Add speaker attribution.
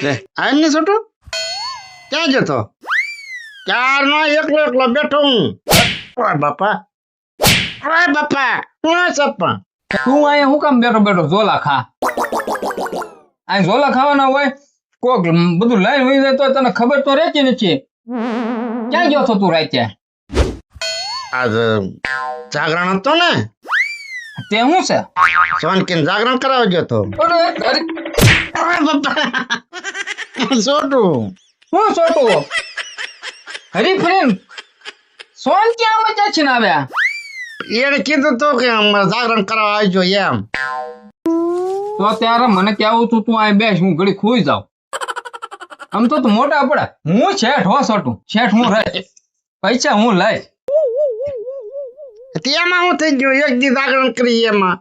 Speaker 1: લે આયન ને છોટું ક્યાં જતો ક્યારનો એકલો એકલો બેઠો હું ઓય બાપા હું સપ્પા
Speaker 2: તું અહીંયા હું કામ બેઠો બેઠો ઝોલા ખા આ ઝોલા ખાવાના હોય કોક બધું લઈને વહી જાય તો તને ખબર તો રહેતી નથી ક્યાં ગયો છો તું રાતે
Speaker 1: આજ જાગરણ હતો ને
Speaker 2: તે શું છે
Speaker 1: સોનકીન જાગરણ કરાવવા ગયો તો
Speaker 2: અરે
Speaker 1: ઓય બાપા છોટું
Speaker 2: શું છોટું હરી ફ્રેન્ડ સોન ક્યાં મજા છે ને આવ્યા
Speaker 1: એને કીધું તો કે જાગરણ કરાવવા આવજો એમ
Speaker 2: તો ત્યારે મને કેવું તું તું આ બેસ હું ઘડી ખોઈ જાઉં આમ તો તું મોટા પડે હું શેઠ હો છોટું શેઠ હું રહે પૈસા હું લઈશ
Speaker 1: તેમાં હું થઈ ગયું એક દી જાગરણ કરી એમાં